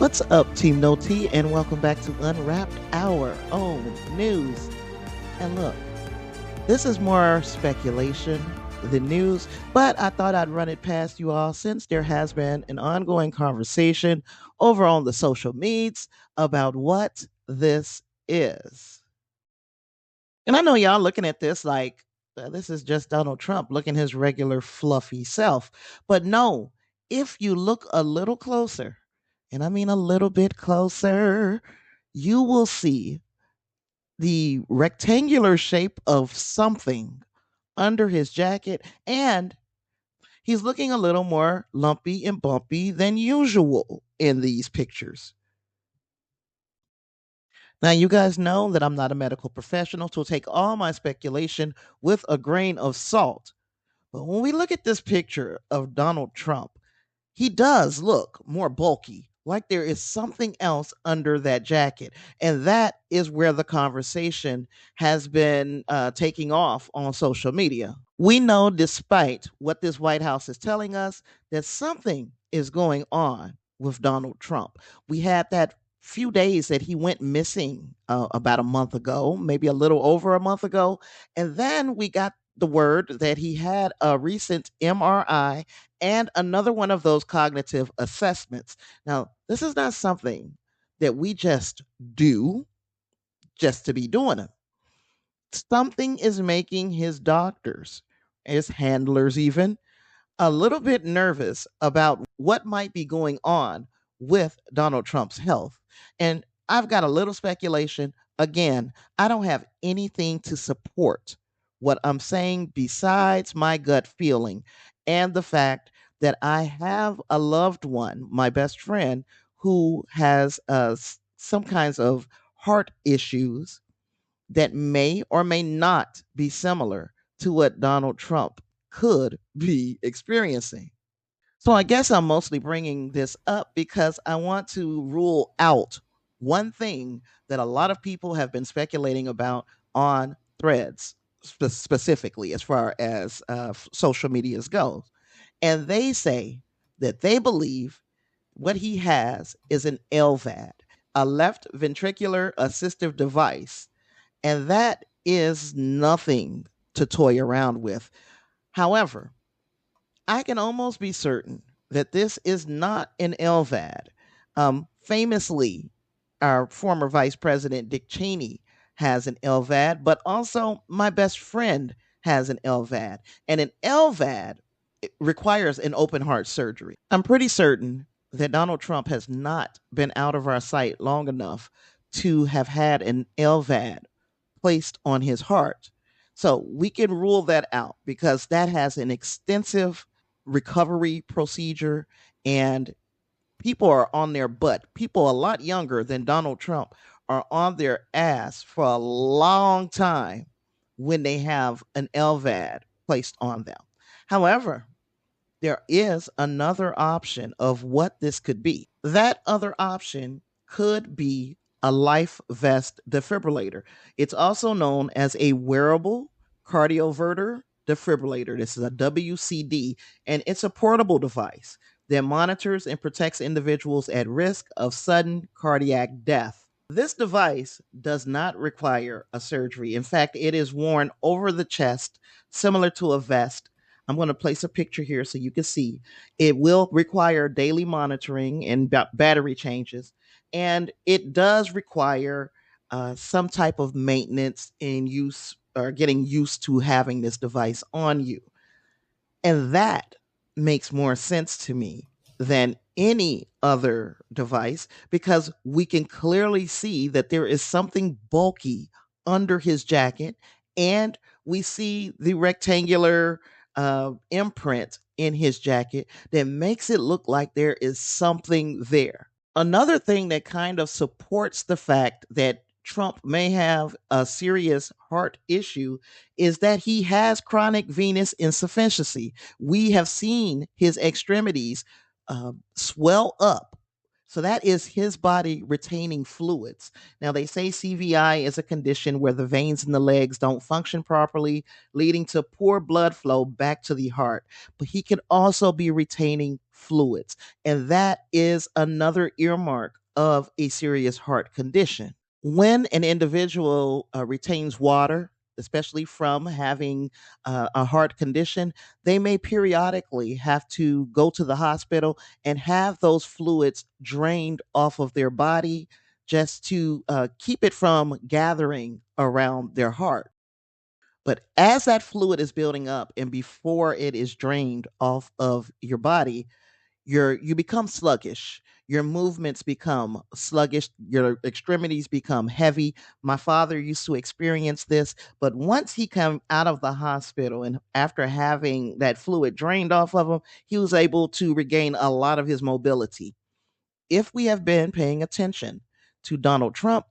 What's up, Team No T, and welcome back to Unwrapped, our own news. And look, this is more speculation than news, but I thought I'd run it past you all since there has been an ongoing conversation over on the social medias about what this is. And I know y'all looking at this like this is just Donald Trump looking his regular fluffy self. But no, if you look a little closer, and I mean a little bit closer, you will see the rectangular shape of something under his jacket, and he's looking a little more lumpy and bumpy than usual in these pictures. Now, you guys know that I'm not a medical professional, so take all my speculation with a grain of salt. But when we look at this picture of Donald Trump, he does look more bulky, like there is something else under that jacket. And that is where the conversation has been taking off on social media. We know, despite what this White House is telling us, that something is going on with Donald Trump. We had that few days that he went missing about a month ago, maybe a little over a month ago. And then we got the word that he had a recent MRI and another one of those cognitive assessments. Now, this is not something that we just do just to be doing it. Something is making his doctors, his handlers even, a little bit nervous about what might be going on with Donald Trump's health. And I've got a little speculation. Again, I don't have anything to support what I'm saying besides my gut feeling and the fact that I have a loved one, my best friend, who has some kinds of heart issues that may or may not be similar to what Donald Trump could be experiencing. So I guess I'm mostly bringing this up because I want to rule out one thing that a lot of people have been speculating about on threads, specifically as far as social medias goes. And they say that they believe what he has is an LVAD, a left ventricular assistive device, and that is nothing to toy around with. However, I can almost be certain that this is not an LVAD. Famously, our former Vice President Dick Cheney has an LVAD, but also my best friend has an LVAD. And an LVAD requires an open heart surgery. I'm pretty certain that Donald Trump has not been out of our sight long enough to have had an LVAD placed on his heart. So we can rule that out because that has an extensive recovery procedure, and people are on their butt. People a lot younger than Donald Trump are on their ass for a long time when they have an LVAD placed on them. However, there is another option of what this could be. That other option could be a life vest defibrillator. It's also known as a wearable cardioverter defibrillator. This is a WCD, and it's a portable device that monitors and protects individuals at risk of sudden cardiac death. This device does not require a surgery. In fact, it is worn over the chest, similar to a vest. I'm going to place a picture here so you can see. It will require daily monitoring and battery changes, and it does require some type of maintenance and use or getting used to having this device on you. And that makes more sense to me than any other device because we can clearly see that there is something bulky under his jacket, and we see the rectangular imprint in his jacket that makes it look like there is something there. Another thing that kind of supports the fact that Trump may have a serious heart issue is that he has chronic venous insufficiency. We have seen his extremities swell up. So that is his body retaining fluids. Now, they say CVI is a condition where the veins in the legs don't function properly, leading to poor blood flow back to the heart. But he could also be retaining fluids. And that is another earmark of a serious heart condition. When an individual retains water, especially from having a heart condition, they may periodically have to go to the hospital and have those fluids drained off of their body just to keep it from gathering around their heart. But as that fluid is building up and before it is drained off of your body, you become sluggish. Your movements become sluggish, your extremities become heavy. My father used to experience this, but once he came out of the hospital and after having that fluid drained off of him, he was able to regain a lot of his mobility. If we have been paying attention to Donald Trump,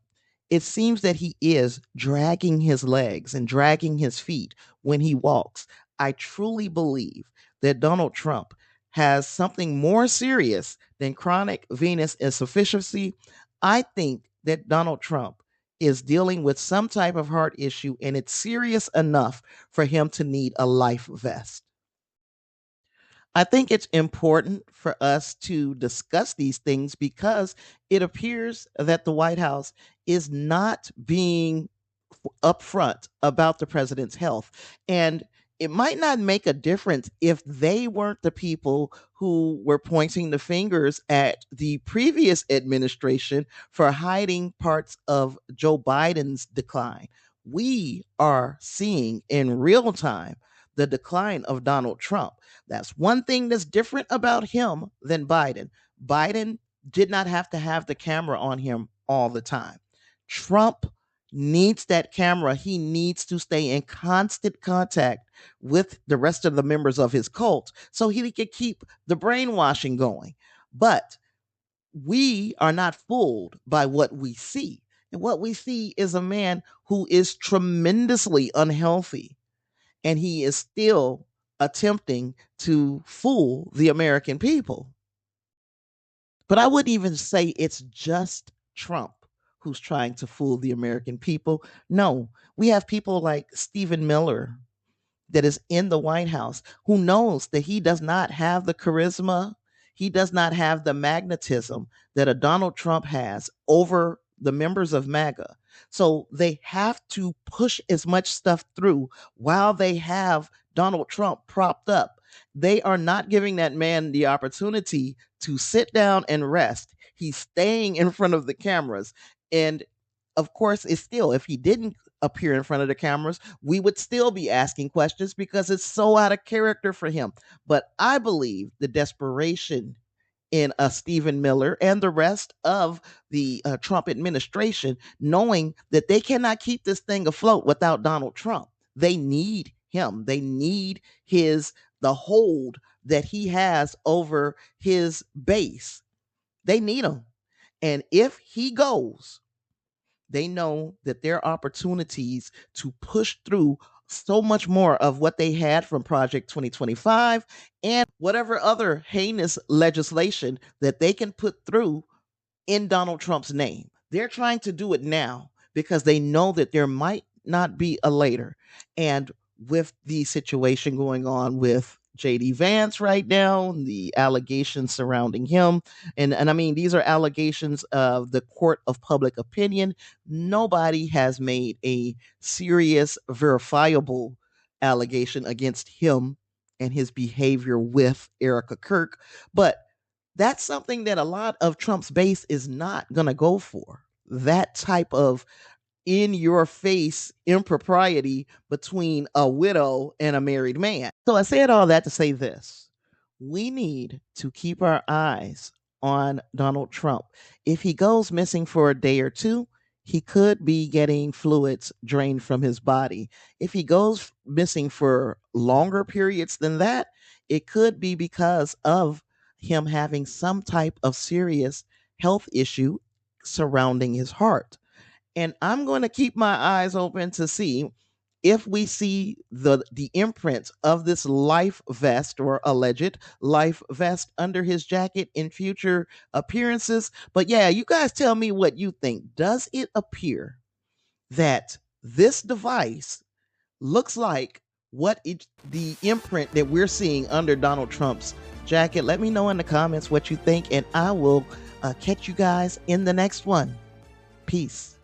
it seems that he is dragging his legs and dragging his feet when he walks. I truly believe that Donald Trump has something more serious than chronic venous insufficiency. I think that Donald Trump is dealing with some type of heart issue and it's serious enough for him to need a life vest. I think it's important for us to discuss these things because it appears that the White House is not being upfront about the president's health. And it might not make a difference if they weren't the people who were pointing the fingers at the previous administration for hiding parts of Joe Biden's decline. We are seeing in real time the decline of Donald Trump. That's one thing that's different about him than Biden. Biden did not have to have the camera on him all the time. Trump needs that camera. He needs to stay in constant contact with the rest of the members of his cult so he could keep the brainwashing going. But we are not fooled by what we see. And what we see is a man who is tremendously unhealthy and he is still attempting to fool the American people. But I wouldn't even say it's just Trump who's trying to fool the American people. No, we have people like Stephen Miller that is in the White House who knows that he does not have the charisma, he does not have the magnetism that a Donald Trump has over the members of MAGA. So they have to push as much stuff through while they have Donald Trump propped up. They are not giving that man the opportunity to sit down and rest. He's staying in front of the cameras. And of course, it's still, if he didn't appear in front of the cameras, we would still be asking questions because it's so out of character for him. But I believe the desperation in Stephen Miller and the rest of the Trump administration, knowing that they cannot keep this thing afloat without Donald Trump. They need him. They need the hold that he has over his base. They need him. And if he goes, they know that there are opportunities to push through so much more of what they had from Project 2025 and whatever other heinous legislation that they can put through in Donald Trump's name. They're trying to do it now because they know that there might not be a later. And with the situation going on with JD Vance right now, the allegations surrounding him, and I mean, these are allegations of the court of public opinion. Nobody has made a serious, verifiable allegation against him and his behavior with Erica Kirk. But that's something that a lot of Trump's base is not going to go for. That type of in your face impropriety between a widow and a married man. So I said all that to say this. We need to keep our eyes on Donald Trump. If he goes missing for a day or two, he could be getting fluids drained from his body. If he goes missing for longer periods than that, it could be because of him having some type of serious health issue surrounding his heart. And I'm going to keep my eyes open to see if we see the imprints of this life vest or alleged life vest under his jacket in future appearances. But yeah, you guys tell me what you think. Does it appear that this device looks like the imprint that we're seeing under Donald Trump's jacket? Let me know in the comments what you think, and I will catch you guys in the next one. Peace.